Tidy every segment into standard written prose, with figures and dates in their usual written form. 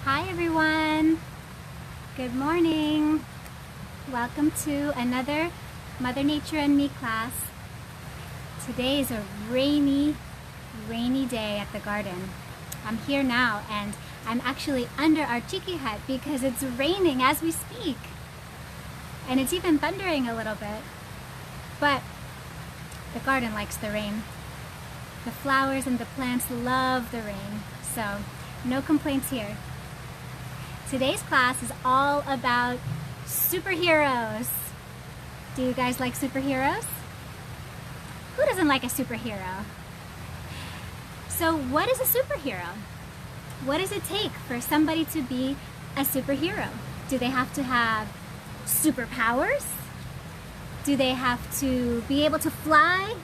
Hi everyone, good morning. Welcome to another Mother Nature and Me class. Today is a rainy day at the garden. I'm here now and I'm actually under our tiki hut because it's raining as we speak. And it's even thundering a little bit. But the garden likes the rain. The flowers and the plants love the rain, so no complaints here. Today's class is all about superheroes. Do you guys like superheroes? Who doesn't like a superhero? So what is a superhero? What does it take for somebody to be a superhero? Do they have to have superpowers? Do they have to be able to fly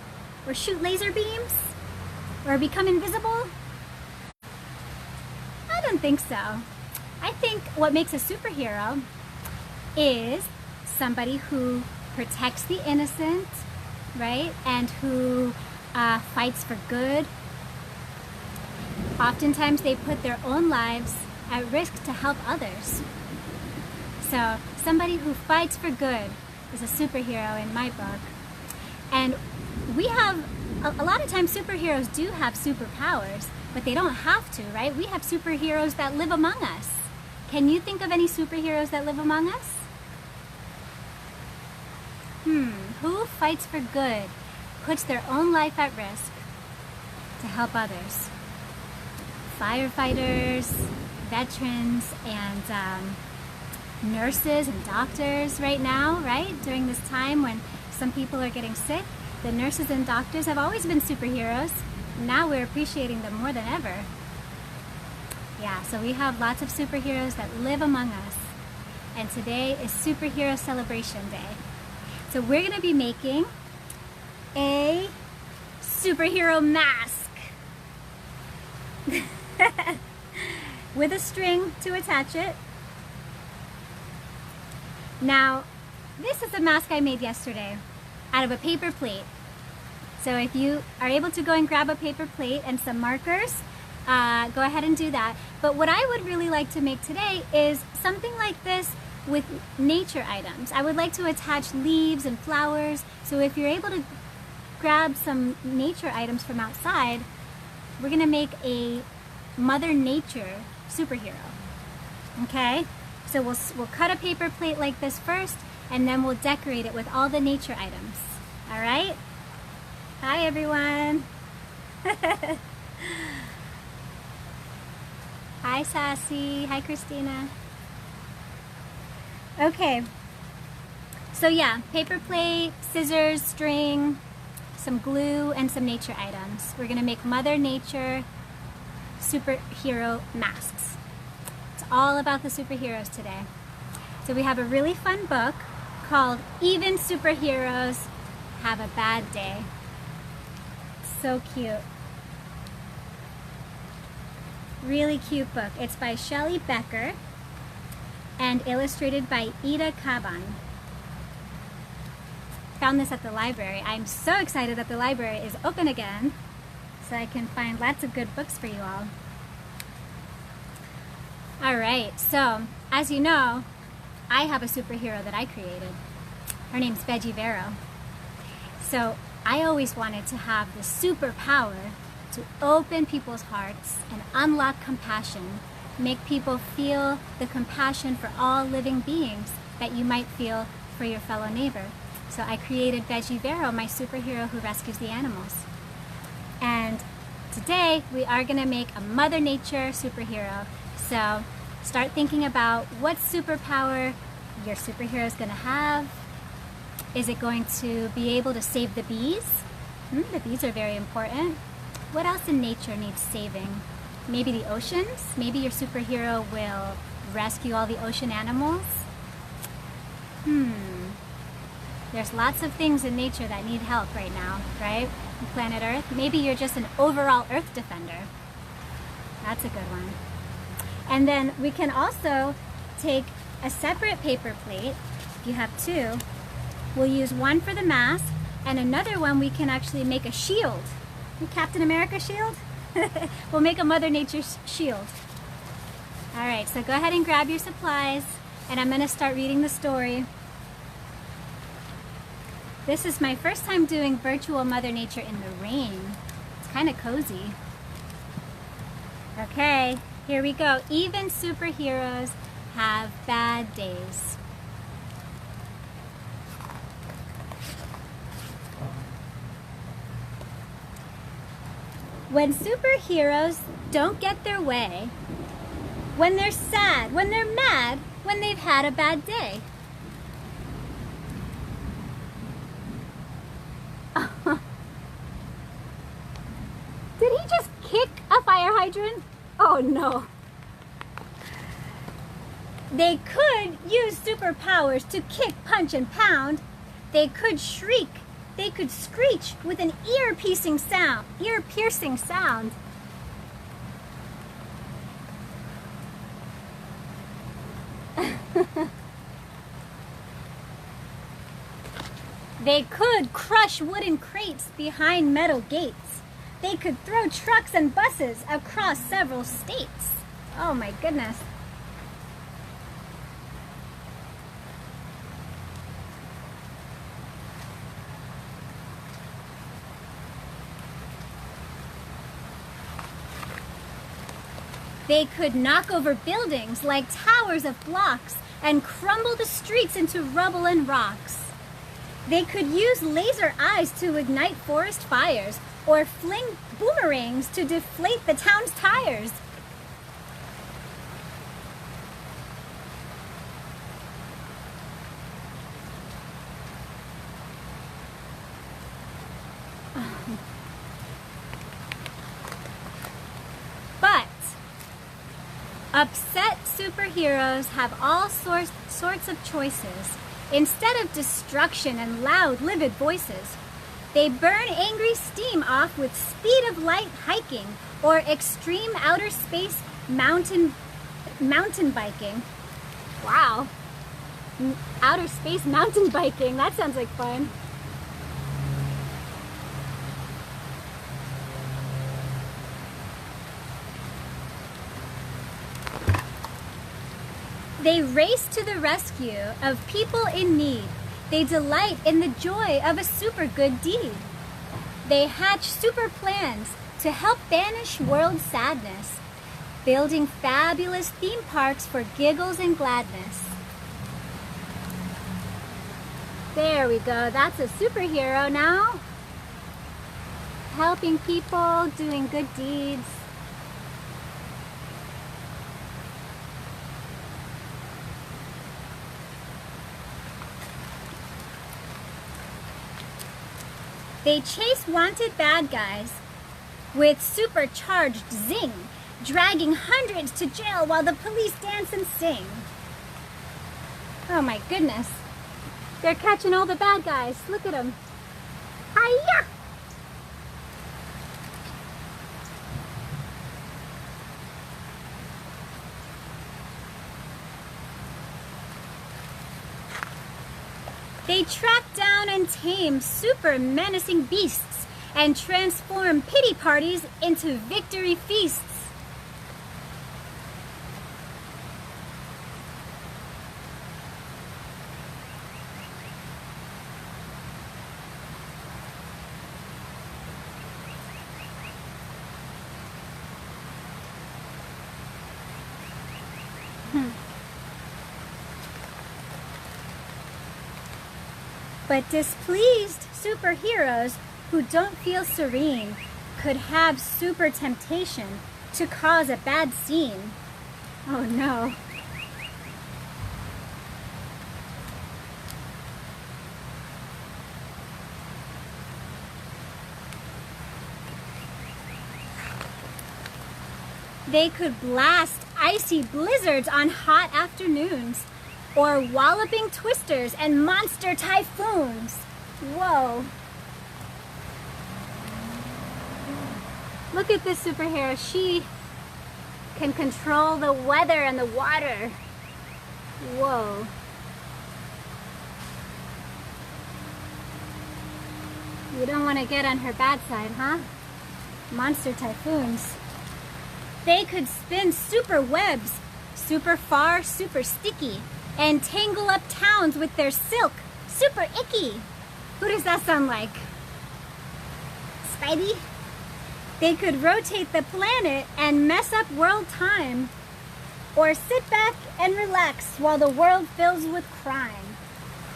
or shoot laser beams or become invisible? I don't think so. I think what makes a superhero is somebody who protects the innocent, right? And who fights for good. Oftentimes they put their own lives at risk to help others. So somebody who fights for good is a superhero in my book. And we have, a lot of times superheroes do have superpowers, but they don't have to, right? We have superheroes that live among us. Can you think of any superheroes that live among us? Who fights for good, puts their own life at risk to help others? Firefighters, veterans, and nurses and doctors right now, right? During this time when some people are getting sick, the nurses and doctors have always been superheroes. Now we're appreciating them more than ever. Yeah, so we have lots of superheroes that live among us. And today is Superhero Celebration Day. So we're going to be making a superhero mask with a string to attach it. Now, this is a mask I made yesterday out of a paper plate. So if you are able to go and grab a paper plate and some markers, go ahead and do that. But what I would really like to make today is something like this with nature items. I would like to attach leaves and flowers. So if you're able to grab some nature items from outside, we're gonna make a Mother Nature superhero. Okay? So we'll cut a paper plate like this first, and then we'll decorate it with all the nature items. All right? Hi everyone. Hi Sassy, hi Christina. Okay, so yeah, paper plate, scissors, string, some glue, and some nature items. We're gonna make Mother Nature superhero masks. It's all about the superheroes today. So we have a really fun book called Even Superheroes Have a Bad Day. So cute. Really cute book. It's by Shelly, Becker and illustrated by Ida Caban. Found this at the library. I'm so excited that the library is open again so I can find lots of good books for you all. Alright, so as you know, I have a superhero that I created. Her name's Veggie Vero. So I always wanted to have the superpower to open people's hearts and unlock compassion, make people feel the compassion for all living beings that you might feel for your fellow neighbor. So I created Veggie Vero, my superhero who rescues the animals. And today we are going to make a Mother Nature superhero. So start thinking about what superpower your superhero is going to have. Is it going to be able to save the bees? The bees are very important. What else in nature needs saving? Maybe the oceans? Maybe your superhero will rescue all the ocean animals? There's lots of things in nature that need help right now, right? On planet Earth. Maybe you're just an overall Earth defender. That's a good one. And then we can also take a separate paper plate. If you have two, we'll use one for the mask, and another one we can actually make a shield. Captain America shield? We'll make a Mother Nature shield. All right, so go ahead and grab your supplies, and I'm gonna start reading the story. This is my first time doing virtual Mother Nature in the rain. It's kind of cozy. Okay, here we go. Even superheroes have bad days. When superheroes don't get their way, when they're sad, when they're mad, when they've had a bad day. Did he just kick a fire hydrant? Oh no. They could use superpowers to kick, punch, and pound. They could shriek. They could screech with an ear-piercing sound. They could crush wooden crates behind metal gates. They could throw trucks and buses across several states. Oh my goodness. They could knock over buildings like towers of blocks and crumble the streets into rubble and rocks. They could use laser eyes to ignite forest fires or fling boomerangs to deflate the town's tires. But upset superheroes have all sorts of choices. Instead of destruction and loud, livid voices, they burn angry steam off with speed of light hiking or extreme outer space mountain biking. Wow. Outer space mountain biking, that sounds like fun. They race to the rescue of people in need. They delight in the joy of a super good deed. They hatch super plans to help banish world sadness, building fabulous theme parks for giggles and gladness. There we go, that's a superhero now. Helping people, doing good deeds. They chase wanted bad guys with supercharged zing, dragging hundreds to jail while the police dance and sing. Oh my goodness. They're catching all the bad guys. Look at them. Hi-ya! They track down and tame super menacing beasts and transform pity parties into victory feasts. But displeased superheroes who don't feel serene could have super temptation to cause a bad scene. Oh no. They could blast icy blizzards on hot afternoons, or walloping twisters and monster typhoons. Whoa. Look at this superhero. She can control the weather and the water. Whoa. You don't want to get on her bad side, huh? Monster typhoons. They could spin super webs super far, super sticky, and tangle up towns with their silk, super icky. Who does that sound like? Spidey? They could rotate the planet and mess up world time, or sit back and relax while the world fills with crime.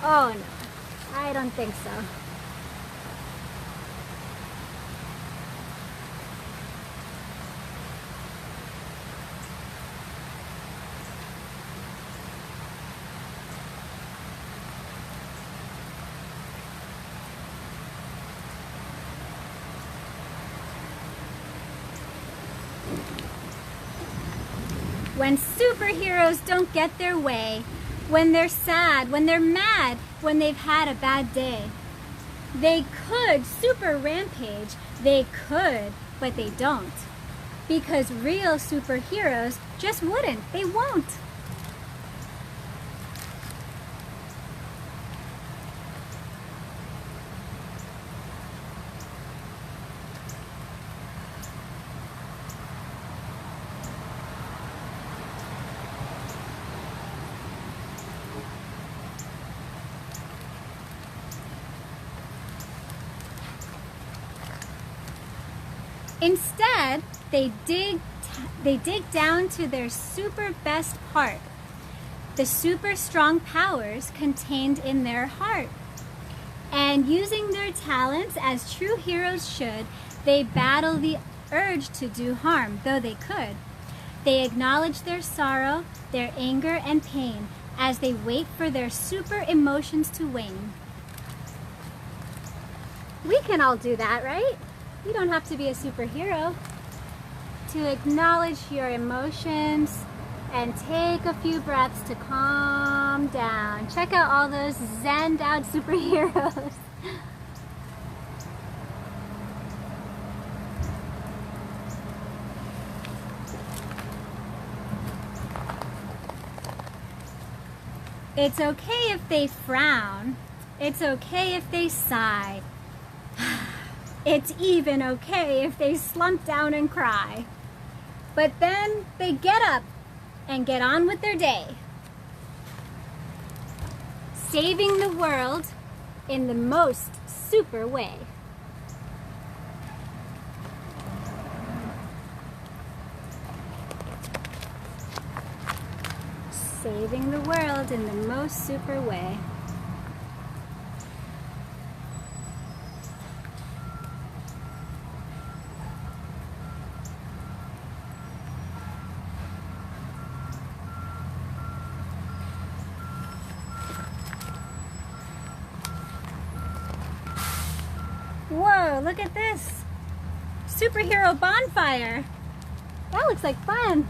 Oh no, I don't think so. When superheroes don't get their way, when they're sad, when they're mad, when they've had a bad day. They could super rampage, they could, but they don't. Because real superheroes just wouldn't, they won't. Instead, they dig down to their super best part, the super strong powers contained in their heart. And using their talents as true heroes should, they battle the urge to do harm, though they could. They acknowledge their sorrow, their anger and pain as they wait for their super emotions to wane. We can all do that, right? You don't have to be a superhero to acknowledge your emotions and take a few breaths to calm down. Check out all those zenned out superheroes. It's okay if they frown. It's okay if they sigh. It's even okay if they slump down and cry. But then they get up and get on with their day, saving the world in the most super way. Saving the world in the most super way. Whoa, look at this. Superhero bonfire. That looks like fun.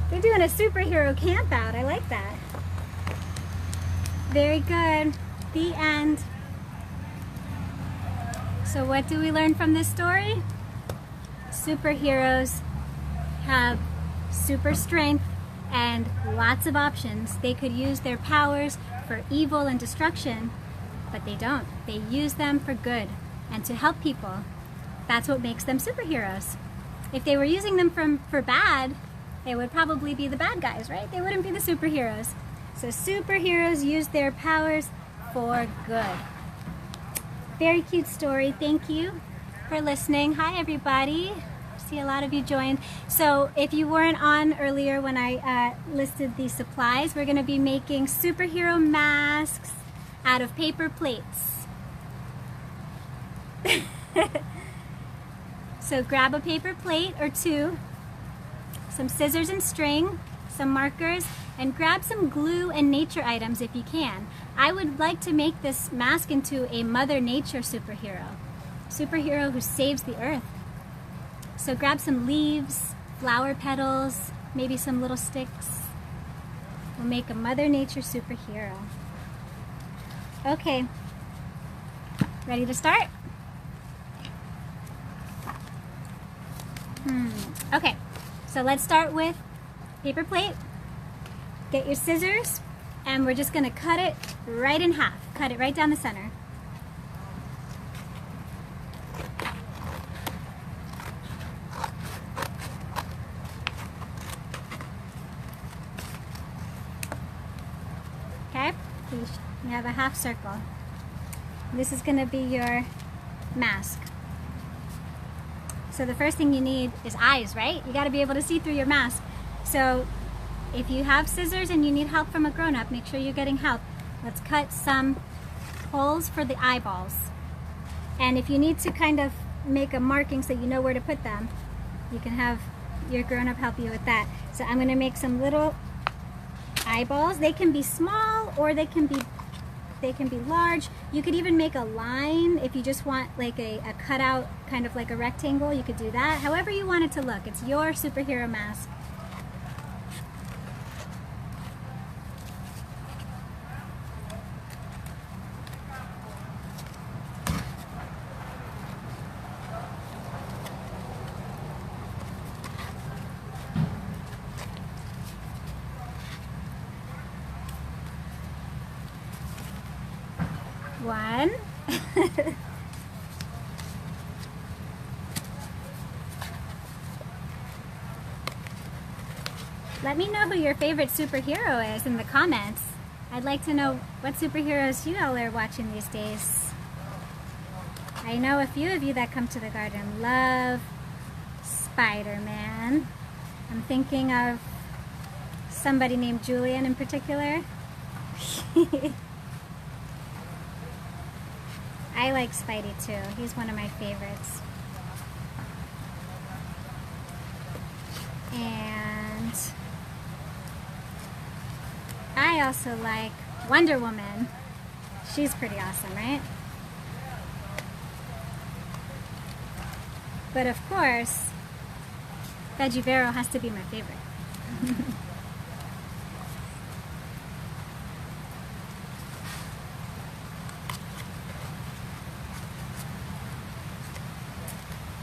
They're doing a superhero camp out. I like that. Very good. The end. So what do we learn from this story? Superheroes have super strength and lots of options. They could use their powers for evil and destruction, but they don't. They use them for good and to help people. That's what makes them superheroes. If they were using them for bad, they would probably be the bad guys, right? They wouldn't be the superheroes. So superheroes use their powers for good. Very cute story. Thank you for listening. Hi, everybody. See a lot of you joined. So if you weren't on earlier when I listed the supplies, we're going to be making superhero masks out of paper plates. So grab a paper plate or two, some scissors and string, some markers, and grab some glue and nature items if you can. I would like to make this mask into a Mother Nature superhero who saves the earth. So grab some leaves, flower petals, maybe some little sticks. We'll make a Mother Nature superhero. Okay, ready to start? Okay, so let's start with paper plate. get your scissors, and we're just gonna cut it right in half. Cut it right down the center. Okay, you have a half circle. This is gonna be your mask. So the first thing you need is eyes, right? You gotta be able to see through your mask. So if you have scissors and you need help from a grown-up, make sure you're getting help. Let's cut some holes for the eyeballs. And if you need to kind of make a marking so you know where to put them, you can have your grown-up help you with that. So I'm gonna make some little eyeballs. They can be small or they can be large. You could even make a line if you just want like a cutout, kind of like a rectangle. You could do that. However you want it to look. It's your superhero mask. One. Let me know who your favorite superhero is in the comments. I'd like to know what superheroes you all are watching these days. I know a few of you that come to the garden love Spider-Man. I'm thinking of somebody named Julian in particular. I like Spidey too. He's one of my favorites. And I also like Wonder Woman. She's pretty awesome, right? But of course, Veggie has to be my favorite.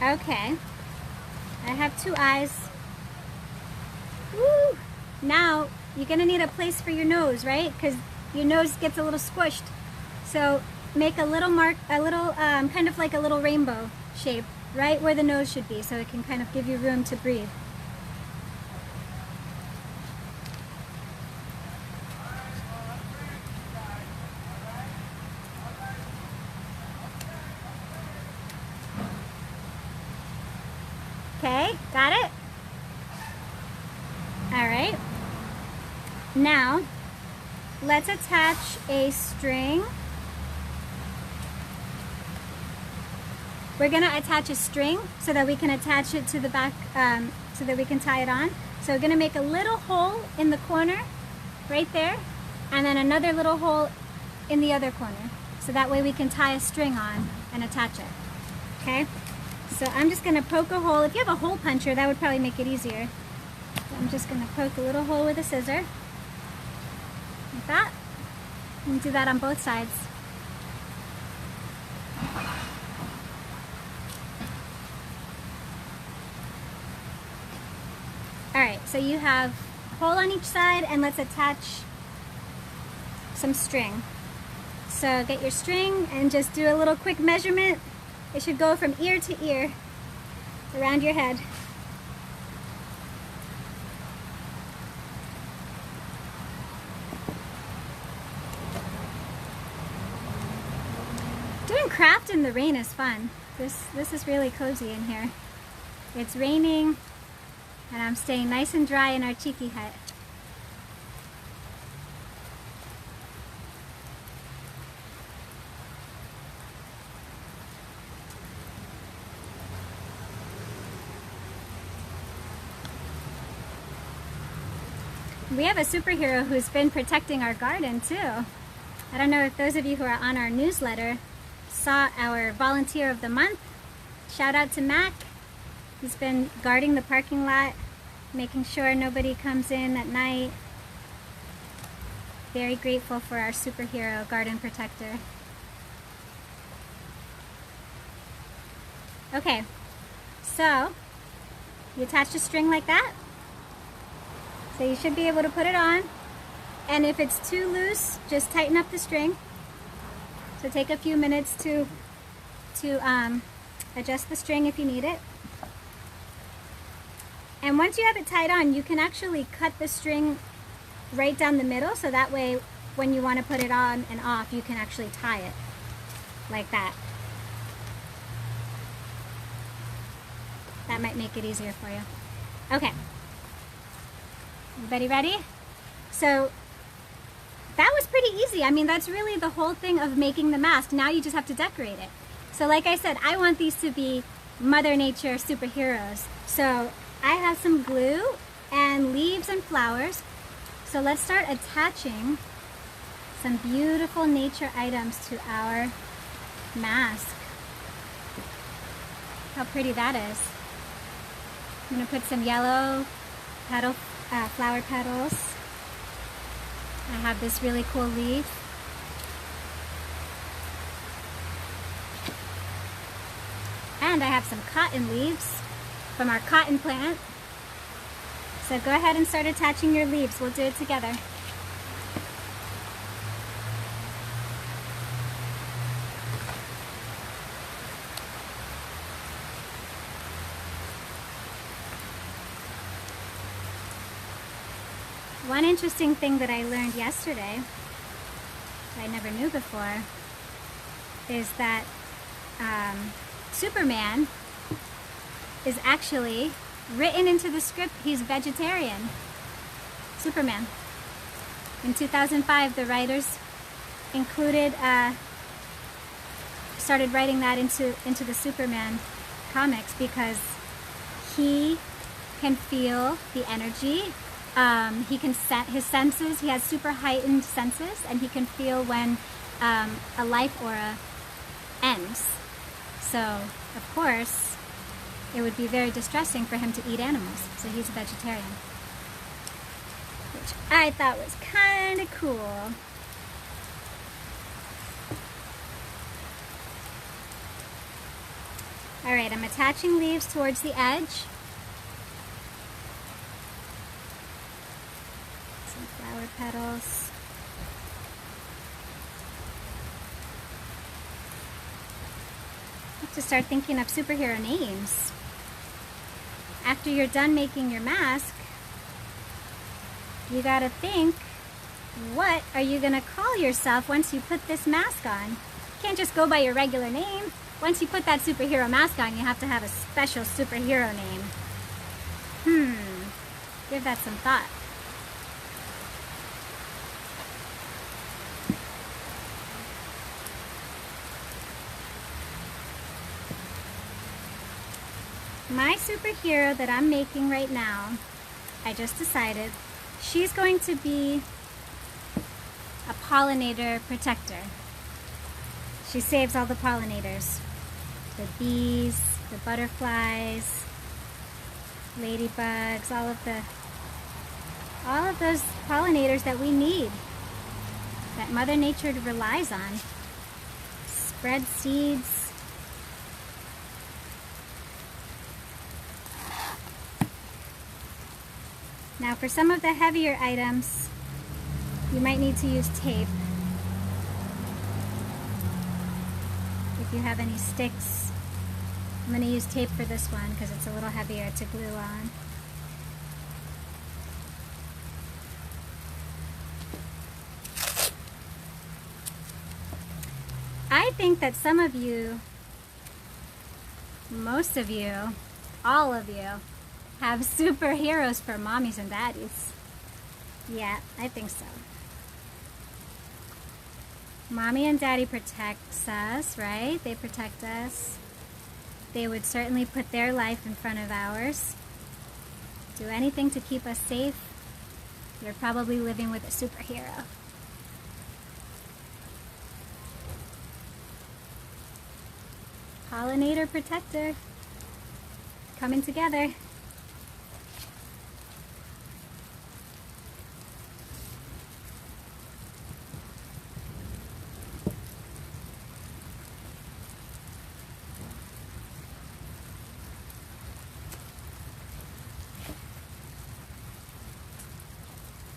Okay, I have two eyes. Woo! Now you're gonna need a place for your nose, right? Because your nose gets a little squished. So make a little mark, kind of like a little rainbow shape, right where the nose should be, so it can kind of give you room to breathe. Okay, got it? All right. Now, let's attach a string. We're gonna attach a string so that we can attach it to the back, so that we can tie it on. So we're gonna make a little hole in the corner, right there, and then another little hole in the other corner. So that way we can tie a string on and attach it, okay? So I'm just going to poke a hole. If you have a hole puncher, that would probably make it easier. So I'm just going to poke a little hole with a scissor. Like that. And do that on both sides. Alright, so you have a hole on each side, and let's attach some string. So get your string and just do a little quick measurement. It should go from ear to ear around your head. Doing craft in the rain is fun. This is really cozy in here. It's raining and I'm staying nice and dry in our cheeky hut. We have a superhero who's been protecting our garden too. I don't know if those of you who are on our newsletter saw our volunteer of the month. Shout out to Mac. He's been guarding the parking lot, making sure nobody comes in at night. Very grateful for our superhero garden protector. Okay, so you attach a string like that. So you should be able to put it on. And if it's too loose, just tighten up the string. So take a few minutes to adjust the string if you need it. And once you have it tied on, you can actually cut the string right down the middle, so that way when you want to put it on and off, you can actually tie it like that. That might make it easier for you. Okay. Everybody ready? So that was pretty easy. I mean, that's really the whole thing of making the mask. Now you just have to decorate it. So like I said, I want these to be Mother Nature superheroes. So I have some glue and leaves and flowers. So let's start attaching some beautiful nature items to our mask. How pretty that is. I'm gonna put some yellow flower petals. I have this really cool leaf. And I have some cotton leaves from our cotton plant. So go ahead and start attaching your leaves. We'll do it together. One interesting thing that I learned yesterday, that I never knew before, is that Superman is actually written into the script. He's vegetarian. Superman. In 2005, the writers started writing that into the Superman comics because he can feel the energy. He can set his senses. He has super heightened senses, and he can feel when a life aura ends. So, of course, it would be very distressing for him to eat animals. So he's a vegetarian, which I thought was kind of cool. All right, I'm attaching leaves towards the edge. Some flower petals. I have to start thinking of superhero names. After you're done making your mask, you gotta think, what are you gonna call yourself once you put this mask on? You can't just go by your regular name. Once you put that superhero mask on, you have to have a special superhero name. Give that some thought. My superhero that I'm making right now, I just decided, she's going to be a pollinator protector. She saves all the pollinators. The bees, the butterflies, ladybugs, all of those pollinators that we need, that Mother Nature relies on. Spread seeds. Now for some of the heavier items, you might need to use tape. If you have any sticks, I'm going to use tape for this one because it's a little heavier to glue on. I think that some of you, most of you, all of you, have superheroes for mommies and daddies. Yeah, I think so. Mommy and daddy protects us, right? They protect us. They would certainly put their life in front of ours. Do anything to keep us safe. You're probably living with a superhero. Pollinator protector. Coming together.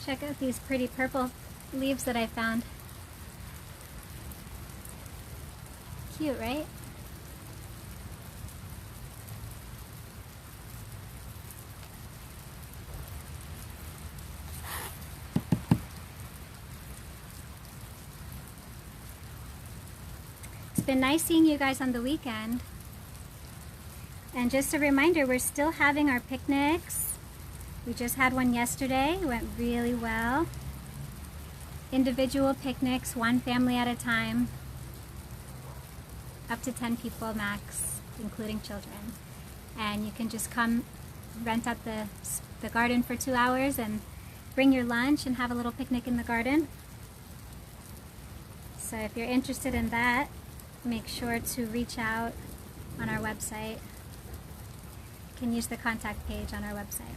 Check out these pretty purple leaves that I found. Cute, right? It's been nice seeing you guys on the weekend. And just a reminder, we're still having our picnics. We just had one yesterday, it went really well. Individual picnics, one family at a time. Up to 10 people max, including children. And you can just come rent out the garden for 2 hours and bring your lunch and have a little picnic in the garden. So if you're interested in that, make sure to reach out on our website. You can use the contact page on our website.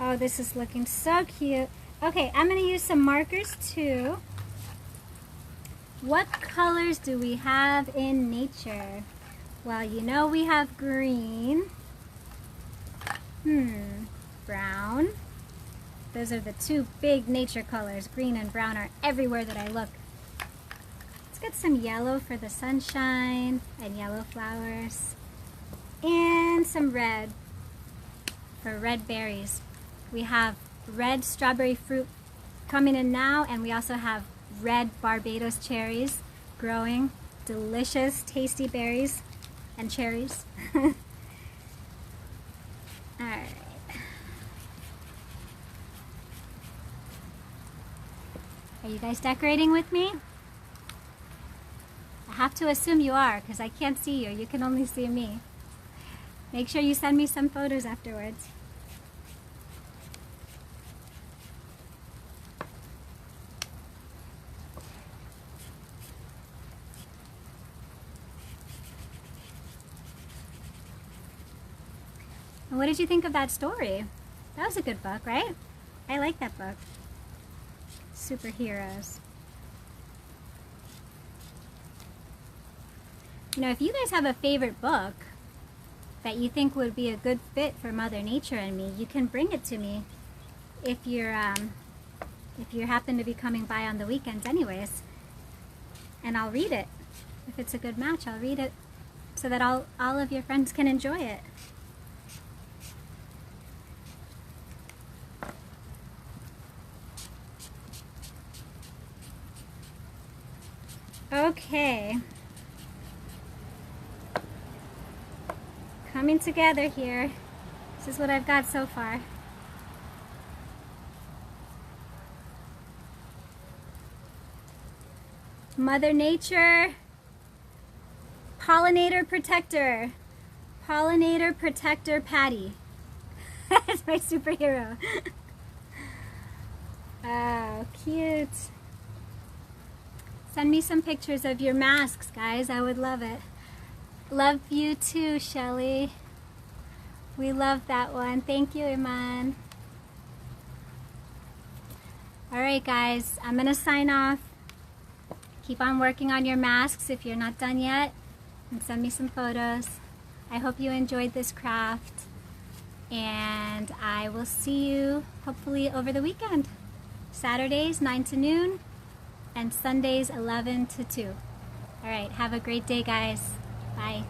Oh, this is looking so cute. Okay, I'm going to use some markers too. What colors do we have in nature? Well, you know we have green. Brown. Those are the two big nature colors. Green and brown are everywhere that I look. Let's get some yellow for the sunshine and yellow flowers. And some red for red berries. We have red strawberry fruit coming in now, and we also have red Barbados cherries growing. Delicious, tasty berries and cherries. Alright. Are you guys decorating with me? I have to assume you are, because I can't see you. You can only see me. Make sure you send me some photos afterwards. And what did you think of that story? That was a good book, right? I like that book. Superheroes. You know, if you guys have a favorite book that you think would be a good fit for Mother Nature and me, you can bring it to me if you happen to be coming by on the weekends anyways. And I'll read it. If it's a good match, I'll read it so that all of your friends can enjoy it. Okay. Coming together here. This is what I've got so far. Mother Nature, pollinator protector. Pollinator protector Patty. That's my superhero. Oh, cute. Send me some pictures of your masks, guys. I would love it. Love you too, Shelly. We love that one. Thank you, Iman. Alright, guys. I'm going to sign off. Keep on working on your masks if you're not done yet. And send me some photos. I hope you enjoyed this craft. And I will see you hopefully over the weekend. Saturdays, 9 to noon. And Sundays 11 to 2. All right, have a great day, guys. Bye.